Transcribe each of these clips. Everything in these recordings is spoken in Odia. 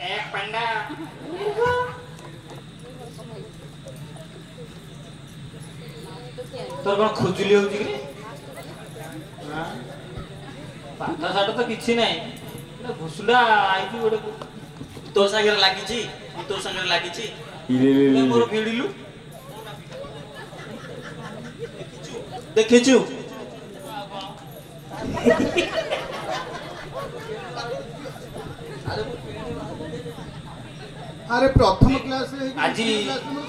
एक पंडा तोर कौन खुजली होची कि पाठ साठ तो किछि नै घुसुडा आइची गोटे तो संगे लागिची तो संगे लागिची मोर भिडिलु देखिछु अरे प्रथम क्लास आज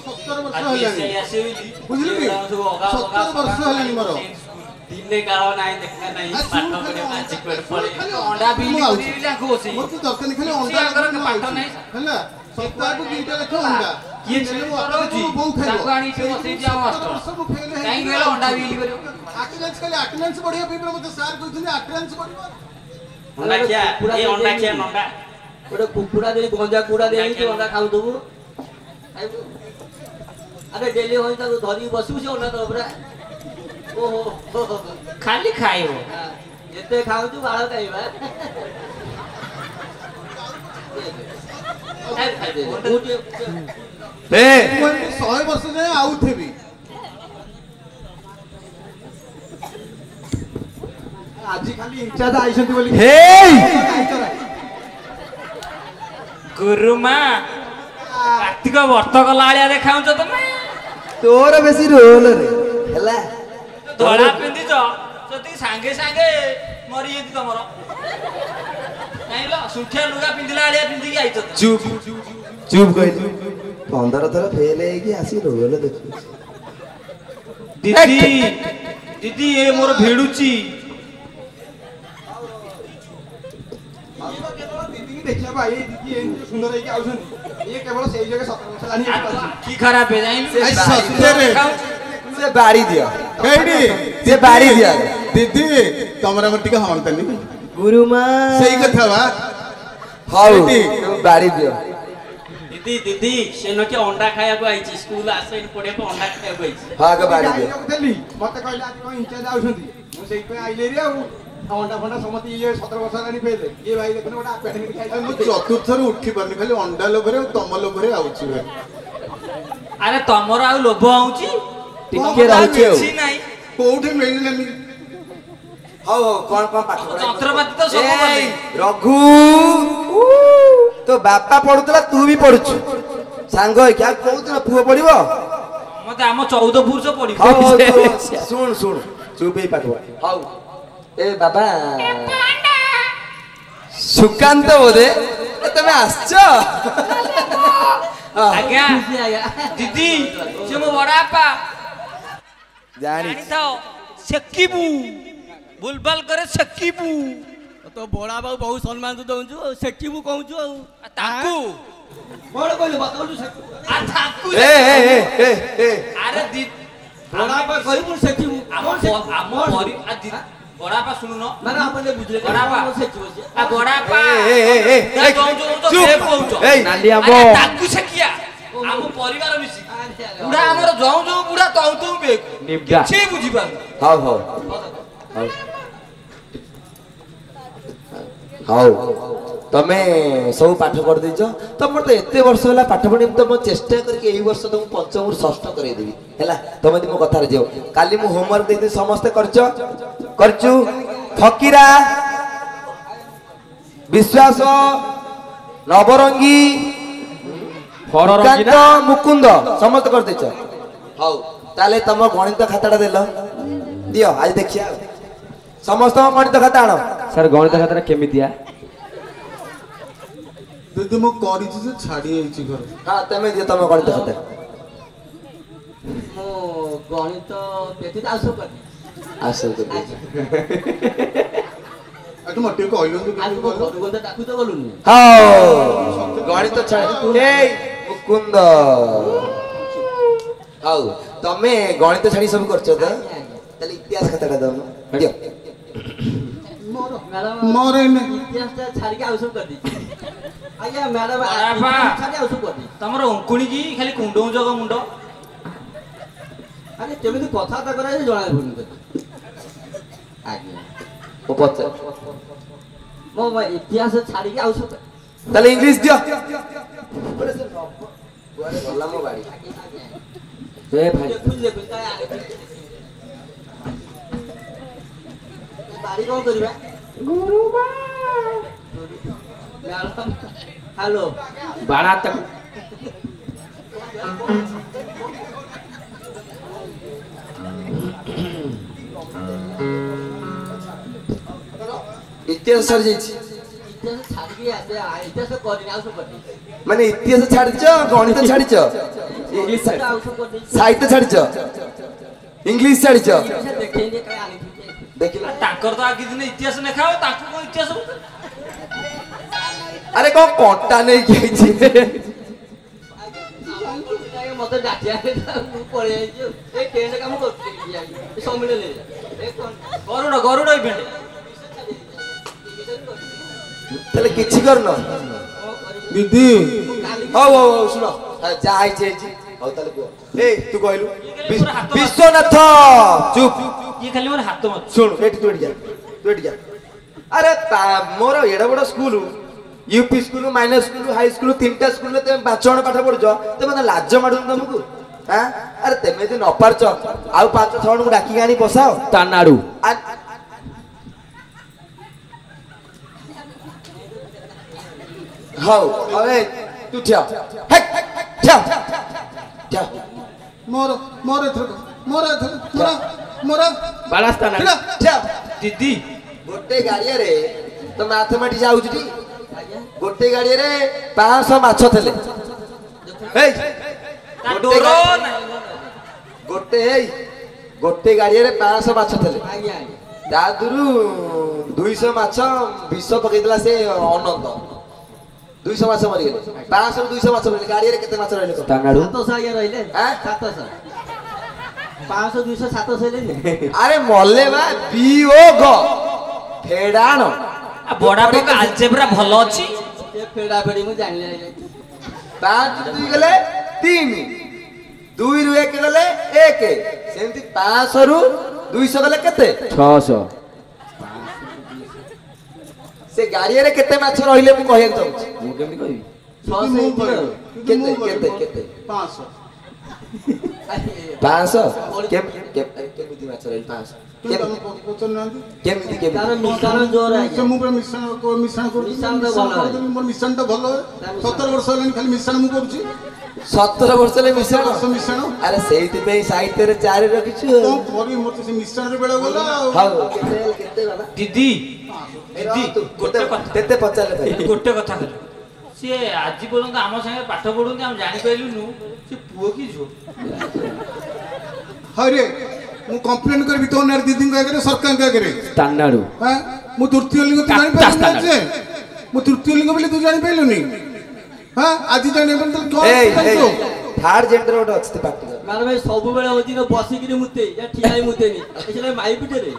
17 वर्ष हलानी बुझली 17 वर्ष हलानी मोर दिने गाव नाही देखना नाही पाठ करे मैजिक पर पड़े अंडा बिली करिला कोसी मोर को दरकार खाली अंडा कर पाठ नाही हला सप्ताह को दीटा लेख अंडा किए चलो जी ताको आनी से बसे जाओ मास्टर काई गेला अंडा बिली करियो अटेंडेंस खाली अटेंडेंस बढ़िया पेपर मते सर कहथुनी अटेंडेंस बढ़ियो अंडा क्या ये अंडा क्या नंडा गोटे कुकुड़ा दे गंजा कुकुड़ा दे तो अंडा खाऊ दबु अरे डेली होई त धरी बसु से अंडा तो पूरा ओहो खाली खाइबो एते खाऊ तू बाळ खाइबा ए 100 वर्ष जाए आउ थेबी आज खाली इंचार्ज आइसंती बोली हे गुरुमा कार्तिक व्रत कला आलिया देखाउछ तमे तोर बेसी रोल रे हला धड़ा पिंदिछ जति सांगे सांगे मरि जेति तमरो नाइलो सुठिया लुगा पिंदिला आलिया पिंदी आइछ चुप चुप कहि 15 थर फेल है कि आसी रोल देखु दीदी दीदी ए मोर भेडुची देखिया भाई दीदी ए सुंदर है कि आउसन ये केवल सही जगह 17 वर्ष लानी की खराब है जाइन सत्य रे से बाड़ी दिया कहिनी से बाड़ी दिया दीदी तमरा मत के हण तनी गुरुमा सही कथा बा हाउ बाड़ी दिया दीदी दीदी सेनो के अंडा खाया को आइची स्कूल आसे पड़े को अंडा खाया को आइची हां के बाड़ी दिया देली मते कहले आज को इंचार्ज आउसंती मु सेई पे आइले रे आ अंडा फंडा समति ये 17 वर्ष लानी फेले ये भाई देखने ओटा पेटनी खाइ मु चतुर्थ रे उठी परनी खाली अंडा लोभरे तम लोभरे आउची अरे तमरो आ लोभ आउची टिके रहउची କିଛି ନାହିଁ कोउठी मिललेनी हाउ कोन कोन पाठ पढाई ଯନ୍ତ୍ରପାତି ତ ସବୁ ଗଲେ रघु तो बापा पढुतला तू भी पढुछु सांग है क्या कहउतला पुओ पढिबो मते हम 14 पुरुष पढी सुन सुन चुप ही पाठ हाउ ए बाबा सुकांत बोदे तमे आछो आज्ञा दीदी से मो बड़ा आपा जानी तो सकीबू बुलबुल करे सकीबू तो बड़ा बाबू बहुत सम्मान तो दउछु सेकीबू कहउछु ताकू बड़ कहले बताउछु आ ताकू ए अरे दी बड़ा बा कहबू सेकीबू हम मरी आ दी बड़ा पा सुनु न माने आपने बुझले बड़ा बा सेकीबू आ बड़ा पा ए तो के कहउछ ए नाली आबो ताकू सकिया हम परिवार मिसी बुढ़ा हमर जाऊ जाऊ बुढ़ा तौ तौ बे निब्डा छी बुझी पा हाउ हाउ हाउ तमे सब पाठ पढ़ दीच तुम तो एते वर्ष होला पाठ पढ़ी तो मैं चेष्टा करके एई वर्ष तुम पंचम षष्ठ करे देबी हैला तमे मो कथा रे जाओ काली मु होमवर्क दे दे समस्त करचु फकीरा विश्वास नवरंगी फररंगी मुकुंद समस्त कर देच हाउ ताले तुम गणित खाताटा देलो दियो आज देखिया समस्त गणित खाता आनो सर गणित खाताटा केमितिया दीदी मु करिछि से छाडी आइछि घर हां तमे दियो तुम गणित खाता मो गणित पेति आसो कर आसो कर अतु मटे कहलो तो आज को गणित डाकू तो बोलुनी हां गणित छाडी ए मुकुंद हाउ तमे गणित छाडी सब करछो त ताले इतिहास खाताटा दम दियो मोर ने इतिहास छाड़ी के आउसो कर दी आया मैडम बड़ा छाड़ी आउसो कर दी तमरो अंकुणी की खाली कुंडौ जग मुंड अरे केमिति कथा ता करा जणा पडुनी आज्ञा ओ पच मो इतिहास छाड़ी के आउसो कर তাহলে ইংলিশ দিও গলা মো বাড়ি এ ভাই ବାଡ଼ି କଣ କରିବା ଗୁରୁମା ହ୍ୟାଲୋ ବାଣା ତାକୁ ଇତିହାସ ସରି ଯାଇଛି ଇତିହାସ କରିନି ଆଉ ସବୁ କରିନି ମାନେ ଇତିହାସ ଛାଡିଛ ଗଣିତ ଛାଡିଛ ଇଂଲିଶ ସାହିତ୍ୟ ଛାଡିଛ ଇଂଲିଶ ଛାଡିଛ ଦେଖେଇନି କାଳେ ଆଣିଥିଲି ଦେଖିଲ ତାଙ୍କର ତ ଆଗେ ଦିନେ ଇତିହାସ ଲେଖାଅ ତାଙ୍କୁ କଣ ଇତିହାସ ଆରେ କଣ କଣ୍ଟା ନେଇକି ଆଇଛି ମତେ ଡାକିଆ ମୁଁ ପଳେଇ ଯାଇଛି ଏ ଟ୍ରେନରେ କାମ କରୁଥିଲି ସମ୍ମିଳନୀ ଗରୁଡ ଗରୁଡ ଇଭେଣ୍ଟ ତାହେଲେ କିଛି କରୁନ ଦିଦି ହଉ ହଉ ହଉ ଶୁଣ ଯାହା ହେଇଛି ହେଇଛି ହଉ ତାହେଲେ କୁହ ଏଇ ତୁ କହିଲୁ ବିଶ୍ୱନାଥ ଚୁପ ଇଏ ଖାଲି ମୋର ହାତ ମାରୁଛି ଶୁଣ ଏଠି ତୁ ଏଠି ଯା ଆରେ ମୋର ଏଡ ବଡ school UP school minor school high school ତିନିଟା ସ୍କୁଲରେ ତମେ 5 ଜଣ ପାଠ ପଢୁଛ ତମେ ମତେ ଲାଜ ମାଡୁନି ତମକୁ ହଁ ଆରେ ତମେ ଯଦି ନ ପାରୁଛ ଆଉ 5-6 ଜଣଙ୍କୁ ଡାକିକି ଆଣି ବସାଅ ତାନାଡୁ ହଉ ଏ ତୁ ଠିଆ ମୋର ମୋର ଏଥର ମୋର ବାଳାସ୍ତାନ ଦିଦି ଗୋଟେ ଗାଡିଆରେ ତ ମ୍ୟାଥମେଟିକ୍ସ ଯାଉଛି ଟି ଗୋଟେ ଗାଡିଆରେ 500 ମାଛ ଥିଲେ ଗୋଟେ ଗାଡିଆରେ 500 ମାଛ ଥିଲେ ତା ଦେହରୁ 200 ମାଛ ବିଷ ପକେଇଥିଲା ସେ ଅନନ୍ତ 200 ମାଛ ମରିଗଲେ 500 ରୁ 200 ମାଛ ମରିଗଲେ ଗାଡିଆରେ କେତେ ମାଛ ରହିଲେ 700 ଆଜ୍ଞା ରହିଲେ 700 500 200 700 ହେଲେ ଆରେ ମଲେ ବା ବିଓଗ ଫେଡାଣ ବଡା ପକା ଆଲଜେବ୍ରା ଭଲ ଅଛି ଫେଡା ଫେଡି ମୁଁ ଜାଣିଲି 5 ରୁ 2 ଗଲେ 3 2 ରୁ 1 ଗଲେ 1 ସେମିତି 500 ରୁ 200 ଗଲେ କେତେ 600 ସେ ଗାଡିଆରେ କେତେ ମାଛ ରହିଲେ ମୁଁ କହିବାକୁ ଚାହୁଁଛି ମୁଁ କେମିତି କହିବି 600 କେତେ 500 କେମିତି ମାଛ ରହିଲେ 500 ତାର ମିଶାଣ ଜୋର ଆଜ୍ଞା ମୁଁ ପୁରା ମିଶ୍ରଣ କରୁଛି ମୋର ମିଶ୍ରଣଟା ଭଲ 17 ବର୍ଷ ହେଲାଣି ଖାଲି ମିଶ୍ରଣ ମୁଁ କରୁଛି 17 ବର୍ଷ ହେଲେ ମିଶ୍ରଣ ମିଶ୍ରଣ ଆରେ ସେଇଥିପାଇଁ ସାହିତ୍ୟରେ 4 ରଖିଛୁ କଣ କରିବି ମୋର ତ ସେ ମିଶ୍ରଣରେ ବେଳ ଗଲା ହଉ କେତେ ବାବା ଦିଦି ଦିଦି କେତେ ପଚାରିଲେ ଭାଇ ଗୋଟେ କଥା କହିଲ ସିଏ ଆଜି ପର୍ଯ୍ୟନ୍ତ ଆମ ସାଙ୍ଗେ ପାଠ ପଢୁନ୍ତି ଆମେ ଜାଣିପାରିଲୁନୁ ସେ ପୁଅ କି ଝିଅ ହରେ ମୁଁ କମ୍ପ୍ଲେନ୍ କରିବି ତୋ ନାଁରେ ଦିଦିଙ୍କ ଆଗରେ ସରକାରଙ୍କ ଆଗରେ ତାନାଡୁ ହଁ ମୁଁ ତୃତୀୟ ଲିଙ୍ଗ ତୁ ଜାଣିପାରିଲୁନି ଯେ ମୁଁ ତୃତୀୟ ଲିଙ୍ଗ ବୋଲି ତୁ ଜାଣିପାରିଲୁନି ହଁ ଆଜି ଜାଣିପାରିଲୁ ଥାର୍ଡ ଜେଣ୍ଡର ଗୋଟେ ଅଛି ତ ପାଟି ମାନେ ଭାଇ ସବୁବେଳେ ହଉଛି ନା ବସିକିରି ମୁତେ ya ଠିଆ ହେଇ ମୁତେନି ଏଇଲେ ମାଇ ପିଟରେ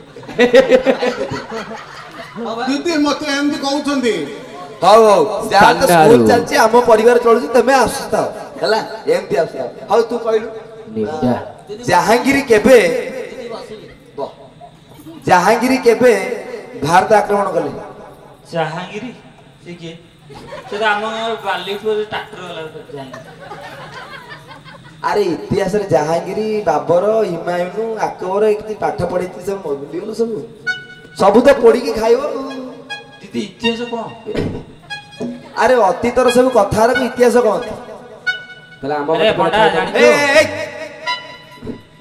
ଦିଦି ମତେ ଏମିତି କହୁଛନ୍ତି ହଉ ହଉ ଯାହା ତ ସ୍କୁଲ ଚାଲିଛି ଆମ ପରିବାର ଚଳୁଛି ତମେ ଆସୁଥାଅ ହେଲା ଏମିତି ଆସୁଥାଅ ହଉ ତୁ କହିଲୁ ଜାହାଙ୍ଗୀର କେବେ ଭାରତ ଆକ୍ରମଣ କଲେ ଜାହାଙ୍ଗୀର ସେ କିଏ ସେଟା ଆମ ବାଲିପୁରରେ ଟ୍ରାକ୍ଟର ଗଲା ଜାହାଙ୍ଗୀର ଆରେ ଇତିହାସରେ ଜାହାଙ୍ଗୀର ବାବର ହିମାୟୁନ ଆକବର ଏମିତି ପାଠ ପଢେଇଛି ସବୁ ଭୁଲିଗଲ ସବୁ ତ ପୋଡିକି ଖାଇବ ଦିଦି ଇତିହାସ କଣ ଆରେ ଅତୀତର ସବୁ କଥାର ଇତିହାସ କଣ ତାହେଲେ ଆମ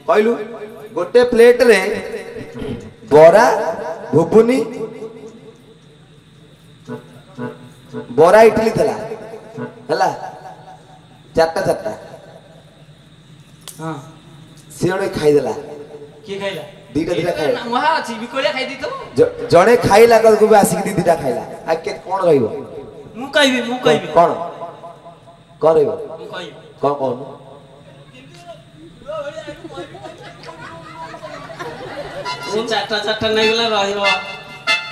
କହିଲୁ ଗୋଟେ ପ୍ଲେଟରେ ବରା ଘୁଗୁନି ବରା ଇଟିଲି ଥିଲା ହେଲା 4ଟା ହଁ ସେ ଜଣେ ଖାଇଦେଲା କିଏ ଖାଇଲା ଦିଟା ଖାଇଲା ମହା ଅଛି ବିକଳିଆ ଖାଇ ଦେଇଥିବ ଜଣେ ଖାଇଲା କଲକୁ ବି ଆସିକି ଦିଟା ଖାଇଲା ଆଉ କଣ ରହିବ ମୁଁ କହିବି କଣ ରହିବ ମୁଁ କହିବି କଣ କହୁନୁ ସେ 4ଟା ନେଇଗଲା ରହିବ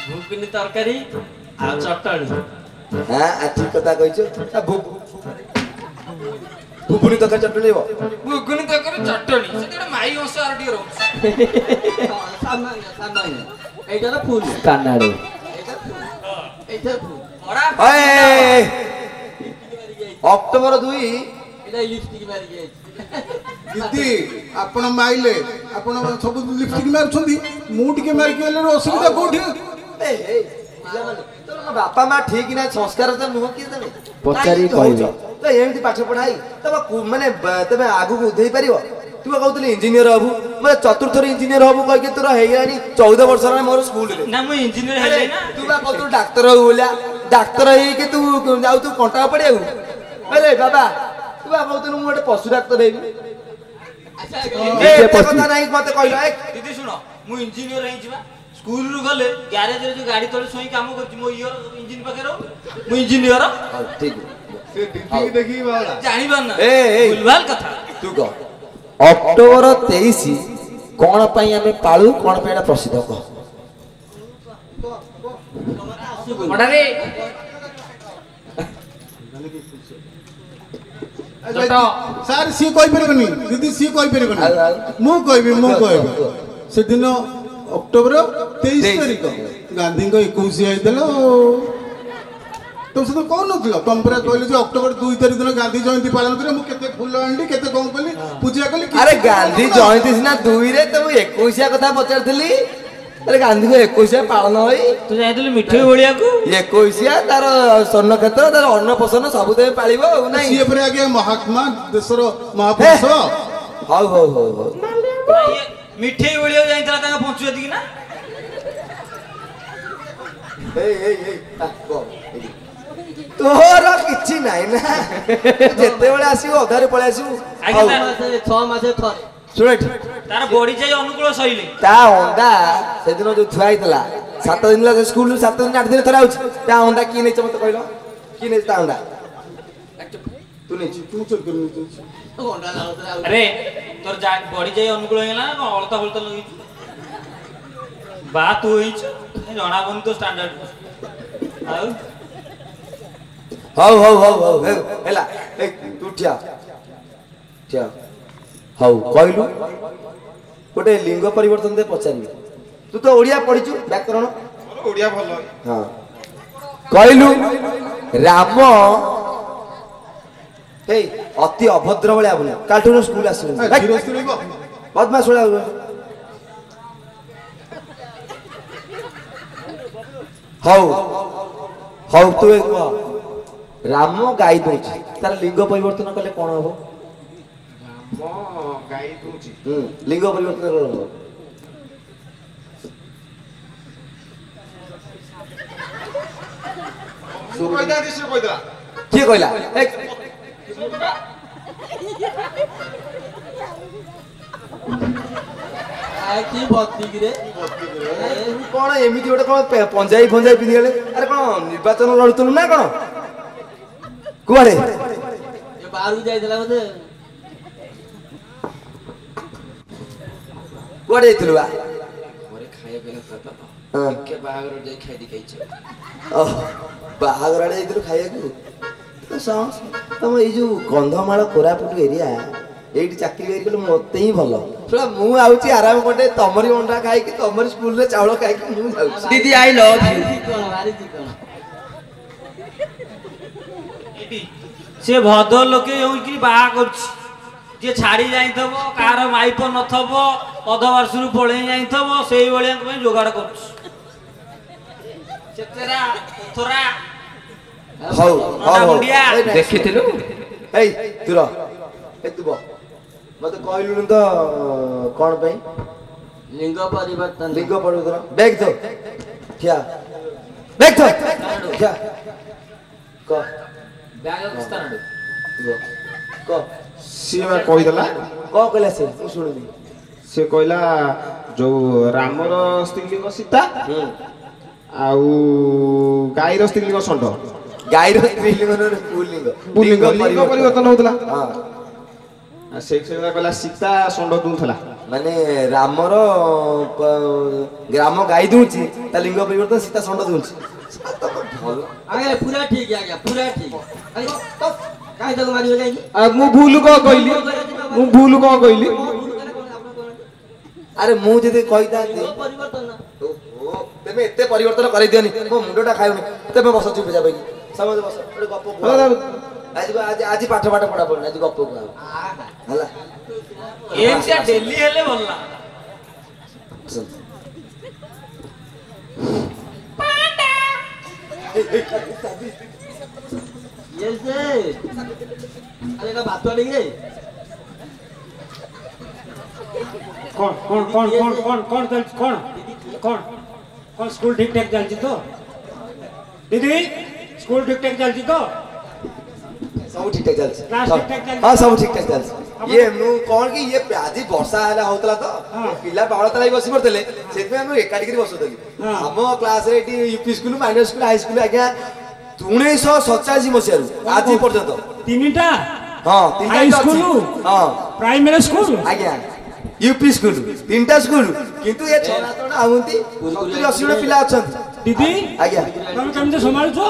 ଘୁଗୁନି ତରକାରୀ ଆଉ ଚଟଣି ହଁ ଠିକ କଥା କହିଛୁ ଘୁଗୁନି ତରକାରୀ ଚଟଣି ଘୁଗୁନି ତରକାରୀ ଚଟଣି ସେଟା ମାଇ ଅଂଶ ଆଉ ଟିକେ ରହୁଛି ସାମାନ୍ୟ ଏଇଟା ଫୁଲ କାନାଡୁ ଏଇଟା ଫୁଲ ଅକ୍ଟୋବର 2 ଏଟା ଲିପଷ୍ଟିକ ମାରି ଯାଇଛି ଦିଦି ଆପଣ ମାଇଲେ ଆପଣ ସବୁ ଲିପଷ୍ଟିକ ମାରୁଛନ୍ତି ମୁଁ ଟିକେ ମାରିକି ଗଲେ ଅସୁବିଧା କୋଉଠି ବାପା ମା ଠିକ ନା ସଂସ୍କାର ତ ନୁହଁ କି ତମେ ପଚାରି କହିବ ତ ଏମିତି ପାଠ ପଢାଇ ତମେ ମାନେ ତମେ ଆଗକୁ ଉଧେଇ ପାରିବ ତୁ କହୁଥିଲି ଇଞ୍ଜିନିୟର ହବୁ ମାନେ ଚତୁର୍ଥର ଇଞ୍ଜିନିୟର ହବୁ କହିକି ତୋର ହେଇଗଲାଣି 14 ବର୍ଷ ହେଲାଣି ମୋର ସ୍କୁଲରେ ନା ମୁଁ ଇଞ୍ଜିନିୟର ହେଲେ ନା ତୁ ବା କହୁଥିଲୁ ଡାକ୍ତର ହବୁ ବୋଲିଆ ଡାକ୍ତର ହେଇକି ତୁ ଯାଉଛୁ କଣ୍ଟା ପଡିବାକୁ ଆରେ ବାବା ତୁ ବା କହୁଥିଲୁ ମୁଁ ଗୋଟେ ପଶୁ ଡାକ୍ତର ହେବି କଥା ନାହିଁ ମତେ କହିଲ ଦିଦି ଶୁଣ ମୁଁ ଇଞ୍ଜିନିୟର ହେଇଛି ବା ସ୍କୁଲରୁ ଗଲେ ଗ୍ୟାରେଜରେ ଯୋଉ ଗାଡି ତଳେ ଶୋଇ କାମ କରୁଛି ମୋ ଇୟର ଇଞ୍ଜିନ ପାଖରେ ମୁଁ ଇଞ୍ଜିନିୟର ଠିକ ସେ ଦିଦି ଦେଖିକି ବାବା ଜାଣିପାର ନା ଏ ଭୁଲଭାଲ କଥା ତୁ କହ ଅକ୍ଟୋବର 23 କଣ ପାଇଁ ଆମେ ପାଳୁ କଣ ପାଇଁ ଏଟା ପ୍ରସିଦ୍ଧ କହ ସାର୍ ସିଏ କହିପାରିବନି ଦିଦି ସିଏ କହିପାରିବନି ମୁଁ କହିବି ସେଦିନ ଅକ୍ଟୋବର 23 ତାରିଖ ଗାନ୍ଧୀଙ୍କ 21 ହେଇଥିଲା ତମ ସହିତ କହୁନଥିଲ ତମ ପୁରା କହିଲେ ଯେ ଅକ୍ଟୋବର 2 ତାରିଖ ଦିନ ଗାନ୍ଧୀ ଜୟନ୍ତୀ ପାଳନ କରିବା ମୁଁ କେତେ ଫୁଲ ଆଣିଲି କେତେ କଣ କଲି ପୂଜା କଲି ଆରେ ଗାନ୍ଧୀ ଜୟନ୍ତୀ ସିନା 2 ରେ ତ ମୁଁ 21 କଥା ପଚାରିଥିଲି ଆରେ ଗାନ୍ଧୀଙ୍କ 21 ପାଳନ ହୋଇ ତୁ ଯାଇଥିଲୁ ମିଠେଇ ଭଳିଆକୁ 21 ତାର ସ୍ୱର୍ଣ୍ଣକ୍ଷେତ୍ର ତାର ଅନ୍ନପ୍ରସନ୍ନ ସବୁ ଦେବେ ପାଳିବ ଆଉ ନାଇଁ ସିଏ ପରେ ଆଜ୍ଞା ମହାତ୍ମା ଦେଶର ମହାପୁରୁଷ ହଉ ମିଠେଇ ଭଳିଆକୁ ଯାଇଥିଲା ତାଙ୍କ ପଞ୍ଚୁ ଏତିକି ନା ତୋର କିଛି ନାହିଁ ନା ଯେତେବେଳେ ଆସିବୁ ଅଧାରେ ପଳେଇ ଆସିବୁ 6 ମାସରେ ଥରେ ଶୁଣ ତାର ବଢି ଯାଇ ଅନୁକୂଳ ଶୈଳୀ ତା ଅଣ୍ଡା ସେଦିନ ଯୋଉ ଥୁଆ ହେଇଥିଲା 7 ଦିନ ସ୍କୁଲ 7 ଦିନ 8 ଦିନ ଥରେ ଆଉଛି ତା ଅଣ୍ଡା କିଏ ନେଇଛ ମତେ କହିଲ କିଏ ନେଇଛି ତା ଅଣ୍ଡା ତୁ ନେଇଛୁ ଆରେ ତୋର ବଢି ଯାଇ ଅନୁକୂଳ ହେଇଗଲା ନା କଣ ଅଳତା ଫଳତା ଲଗେଇଛୁ ବା ତୁ ହେଇଛୁ ଜଣା ପଡୁନି ତ ଷ୍ଟାଣ୍ଡାର୍ଡ ଆଉ ହଉ ହେଲା ତୁ ଠିଆ ହଉ କହିଲୁ ଗୋଟେ ଲିଙ୍ଗ ପରିବର୍ତ୍ତନ ଦେ ପଚାରିବି ତୁ ତ ଓଡିଆ ପଢିଛୁ ବ୍ୟାକରଣ ଓଡିଆ ଭଲ ହଁ କହିଲୁ ରାମ ହେଇ ଅତି ଅଭଦ୍ର ଭଳିଆ ବୋଲ କାଲଠୁ ସ୍କୁଲ ଆସିବୁ ବଦମାସ ଭଳିଆ ହଉ ତୁ କୁହ ରାମ ଗାଈ ଦଉଛି ତାର ଲିଙ୍ଗ ପରିବର୍ତ୍ତନ କଲେ କଣ ହବ ଗାଈ ଦଉଛି ଲିଙ୍ଗ ପରିବର୍ତ୍ତନ ହବ କିଏ କହିଲା କଣ ଏମିତି ଗୋଟେ କଣ ପଞ୍ଜାବୀ ପିନ୍ଧିଗଲେ ଆରେ କଣ ନିର୍ବାଚନ ଲଢୁଥିଲୁ ନା କଣ କୁଆଡେ ବାହାରକୁ ଯାଇଥିଲା ବୋଧେ କୁଆଡେ ଯାଇଥିଲୁ ବା ବାହାଘର ଆଡେ ଯାଇଥିଲୁ ଖାଇବାକୁ ତମ ଏଇ ଯୋଉ କନ୍ଧମାଳ କୋରାପୁଟ ଏରିଆ ଏଇଠି ଚାକିରି କରିଗଲେ ମତେ ହିଁ ଭଲ ମୁଁ ଆଉଛି ଆରାମ କଟେ ତମରି ଅଣ୍ଡା ଖାଇକି ତମରି ସ୍କୁଲରେ ଚାଉଳ ଖାଇକି ମୁଁ ଯାଉଛି ଦିଦି ଆଇ ଲଭ୍ ୟୁ ସେ ଭଦ୍ର ଲୋକେ ହେଇକି ବାହା କରୁଛି ଯିଏ ଛାଡି ଯାଇଥିବ କାହାର ମାଇପ ନଥିବ ଅଧବାର୍ଷରୁ ପଳେଇ ଯାଇଥିବ ସେଇଭଳିଆଙ୍କ ପାଇଁ ଯୋଗାଡ଼ କରୁଛି ଦେଖିଥିଲୁ ଏଇ ତୁର ମତେ କହିଲୁନି ତ କଣ ପାଇଁ ଲିଙ୍ଗ ପରିବର୍ତ୍ତନ ବେଗ ତ ଠିଆ ବେଗ ତ ଠିଆ କ ସିଏ ବା କହିଦେଲା କଣ କହିଲା ସେ ମୁଁ ଶୁଣିବି ସେ କହିଲା ଯୋଉ ରାମର ସ୍ତ୍ରୀଲିଙ୍ଗ ସୀତା ଆଉ ଗାଈର ସ୍ତ୍ରୀଲିଙ୍ଗ ଷଣ୍ଢ ଗାଈର ସ୍ତ୍ରୀଲିଙ୍ଗ ପୁଲ୍ଲିଙ୍ଗ ପରିବର୍ତ୍ତନ ହଉଥିଲା ସେ କହିଲା ସୀତା ଷଣ୍ଢ ଦୁଉଥିଲା ମାନେ ରାମର ଗ୍ରାମ ଗାଈ ଦଉଛି ତା ଲିଙ୍ଗ ପରିବର୍ତ୍ତନ ସୀତା ଷଣ୍ଢ ଦଉଛି ଭଲ ଆଜ୍ଞା ପୁରା ଠିକ ଆଜ୍ଞା ପୁରା ଠିକ କାହିଁ ତାକୁ ମାରିବ କାହିଁକି ମୁଁ ଭୁଲ କଣ କହିଲି ଆରେ ମୁଁ ଯଦି କହିଥାନ୍ତି तेमे एते परिवर्तन करै दियोनी मो मुंडटा खायोनी तेमे बस चुप जा बैगी समझ बस एटे गप आज आज पाठ पढ़ा पड़ना आज गप हला एमसिया डेली हेले बोलला ये से अरे का बात वाली रे कौन स्कूल ठीक ठाक चलती तो दीदी स्कूल ठीक ठाक चलती तो सब ठीक ठाक चल क्लास ठीक ठाक चल हां सब ठीक ठाक चल ये मु कोन की ये आज वर्षा हला होतला तो पिला बावळा तलाई बसी पड़तले सेत में हम एकाडी करी बसुतली हम क्लास रे eighty UP school minor school high school आज्ञा 1987 मसिया आज पर्यंत तीनटा हां तीनटा हाई स्कूल हां प्राइमरी स्कूल आज्ञा यूपी स्कूल तीनटा स्कूल किंतु ये छोरा तोड़ा आउंती 70 80 पिला अछन दीदी आज्ञा तुम केमते संभाल छो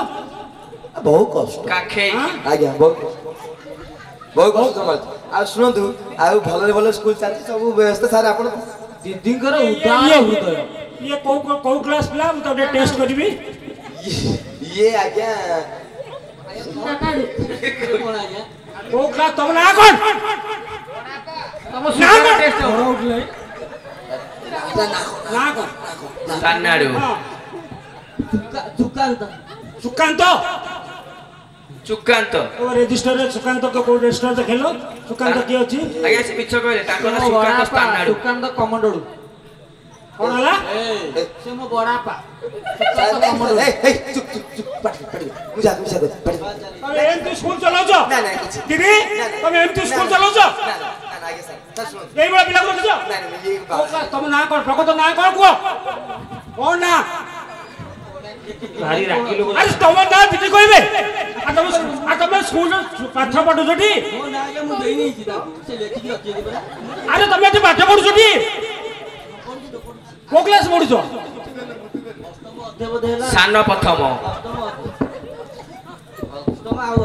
बहुत कष्ट काखे आज्ञा बहुत कष्ट संभाल आ सुनंतु आ भले भले स्कूल चाची सब व्यवस्था सारे आपण दीदींकर उदाहरण हृदय ये को क्लास पिला हम तो टेस्ट करबी ये आज्ञा कौन आ गया को क्लास तुम ना कौन तम सुपर टेस्ट बड़ा उठले ना कौन तानाडू सुकांत सुकांत चुकांत ओ रजिस्टर रे सुकांत को कोड रजिस्टर देखलो सुकांत की अछि आगे से मिछ कहले ताको ना सुकांत तानाडू सुकांत कमांडोडू कोन हला से मो बड़ापा चुप मुझे पढ़ अरे एम तू स्कूल चलाओ जो ना ना कुछ दीदी तुम एम तू स्कूल चलाओ जो ना आगे सर सुन এই বড় পিলা গুলো যাও ना ये तुम ना कर प्रकट ना कर को कोन ना भारी राखी लोग अरे तुम ना दीदी कहबे आ तुम स्कूल पाठ पढु छटी मो ना के मु देई नहीं छी ताकू से लेखि दी अछि परा अरे तुम एठी पाठ पढु छटी को क्लास पढु छो अध्यय बोधेला सान प्रथम तुम आउ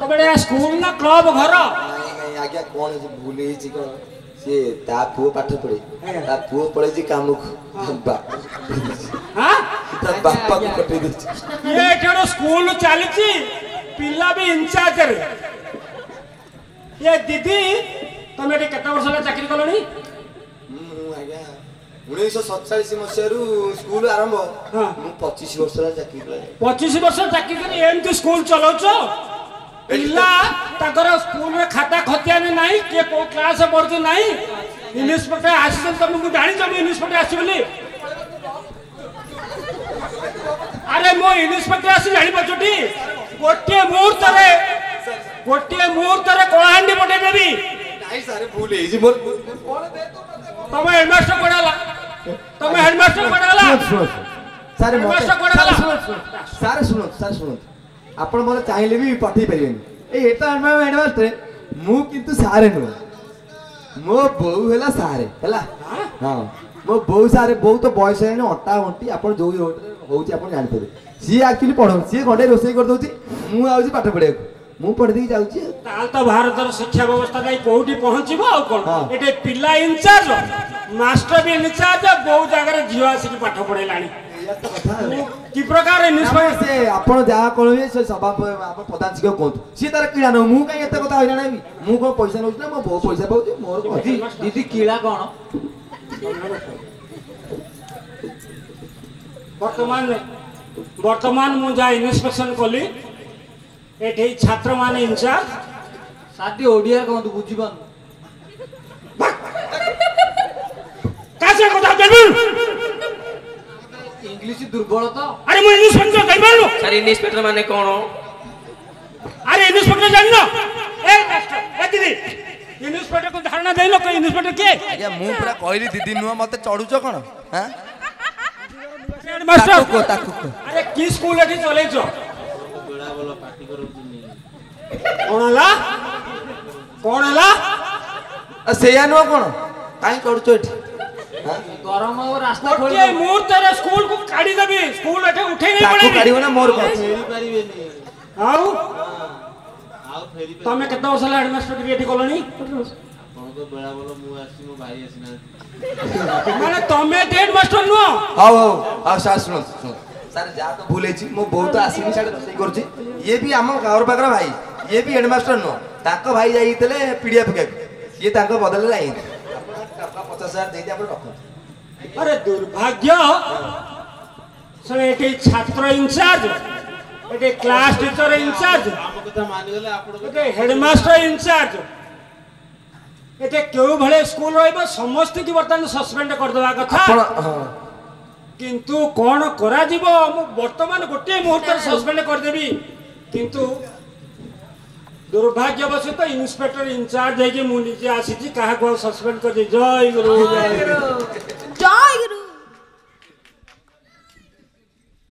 तो बड़े स्कूल ना क्लब घर नहीं आज्ञा कौन है भूल ही छी कौन से ता पुओ पाठ पढ़े ता पुओ पढ़े जी काम हां ता बापा को कटे दे ये केड़ो स्कूल चलीची पिला भी इंचार्ज रे ये दीदी तुम एठी केते वर्ष ला चाकरी करलनी आज्ञा 1947 मसियारू स्कूल आरंभ हाँ। मु 25 वर्ष ला चाकरी कला 25 वर्ष चाकरी करी एमती स्कूल चलाउछो पिला ताकर स्कूल में खाता खतिया नहीं के को क्लास पढ़ते नहीं इंस्पेक्टर आसी तुमको जानी जब इंस्पेक्टर आसी बोली अरे मो इंस्पेक्टर आसी जानी पछटी गोटे मुहूर्त रे कोलाहांडी पटे देबी नहीं सारे भूल है जी मोर तुम हेडमास्टर पढ़ाला सारे हेडमास्टर पढ़ाला सारे सुनो आपण मोर चाहिले भी पठै परिबेनी ए एटा हेडमास्टर मु किंतु सारे नु मो बहु हेला सारे हेला हां मो बहु सारे बहु तो बयस है अट्टा घंटी आपण जो होउची आपण जानि परबे सी एक्चुअली पढो सी घंटे रोसई कर दोची मु आउची पाठ पढे मु पढ दी जाउची ताल तो भारतर शिक्षा व्यवस्था नहीं कोठी पहुंचीबो आ कोन हाँ। एटे पिला इंचार्ज मास्टर भी इंचार्ज बहु जगह झियो आसी पाठ पढेलानी कि प्रकार इंस्पेक्टर से आपण जा कहबे से सभा आपण प्रधान शिक्षक कोंत सी तार किळा न मु काई एते कथा होइना नाही मु को पैसा नउछ ना मो बहु पैसा पाउची मोर कथि दीदी कीड़ा कौन वर्तमान मु जा इंस्पेक्शन कली एठी छात्र माने इंचार्ज साथी ओडिया कौन तू बुझी पान कासे कथा देबुल इंग्लिश दुर्बल तो अरे मु इंस्पेक्टर कहि मारलो सर इंस्पेक्टर माने कोन अरे इंस्पेक्टर जाननो ए मास्टर ए दीदी इंस्पेक्टर को धारणा देलो कोई इंस्पेक्टर के आज्ञा मु पूरा कहली दीदी नुआ मते चढुचो कोन हां मास्टर ताकू अरे की स्कूल एठी चलेछो बड़ा बोला पार्टी करो कोण हला सेया नुआ कोन काई चढुचो एठी गरम और रास्ता खोल ओके मुहूर्त रे स्कूल को काढी देबी स्कूल एठे उठे नहीं ताकू पड़ेगी काढिबो ना मोर को फेरी परिबेनी आउ आउ फेरी तमे केते वर्ष ला हेडमास्टर की एठी कोलोनी ତ ବେଳା ଭଲ ମୁଁ ଆସିଛି ମୋ ଭାଇ ଆସିନାହାନ୍ତି ମାନେ ତମେ ହେଡ୍ ମାଷ୍ଟର ନୁହଁ? ହଉ ହଉ ହଉ ସାର୍ ଶୁଣନ୍ତୁ ଶୁଣନ୍ତୁ ସାର୍ ଯାହା ତ ଭୁଲ ହେଇଛି ମୋ ବୋଉ ତ ଆସିନି ସାର୍ ରୋଷେଇ କରୁଛି ଇଏ ବି ଆମ ଘର ପାଖର ଭାଇ ଇଏ ବି ହେଡ୍ ମାଷ୍ଟର ନୁହଁ ତାଙ୍କ ଭାଇ ଯାଇଥିଲେ ପିଡ଼ିଆ ପକେଇବାକୁ ଇଏ ତାଙ୍କ ବଦଳରେ ଯାଇଥିଲେ ଟଙ୍କା 50,000 ଦେଇକି ଆପଣ ରଖନ୍ତୁ। ଆରେ ଦୁର୍ଭାଗ୍ୟ ଶୁଣ ଏଠି ଛାତ୍ର ଇନଚାର୍ଜ ଏଠି କ୍ଲାସ ଟିଚର ଇନଚାର୍ଜ ଆମ କଥା ମାନିଗଲେ ଆପଣ ଏଠି ହେଡମାଷ୍ଟର ଇନଚାର୍ଜ ଏଠି କେଉଁ ଭଳି ସ୍କୁଲ ରହିବ ସମସ୍ତଙ୍କୁ ବର୍ତ୍ତମାନ ସସ୍ପେଣ୍ଡ କରିଦେବା କଥା ଆପଣ ହଁ କିନ୍ତୁ କଣ କରାଯିବ ମୁଁ ବର୍ତ୍ତମାନ ଗୋଟିଏ ମୁହୂର୍ତ୍ତରେ ସସ୍ପେଣ୍ଡ କରିଦେବି କିନ୍ତୁ ଦୁର୍ଭାଗ୍ୟବଶତ ଇନ୍ସପେକ୍ଟର ଇନଚାର୍ଜ ହେଇକି ମୁଁ ନିଜେ ଆସିଛି କାହାକୁ ଆଉ ସସ୍ପେଣ୍ଡ କରିଛି। ଜୟ ଗୁରୁ ଜୟ ଗୁରୁ। ଜୟ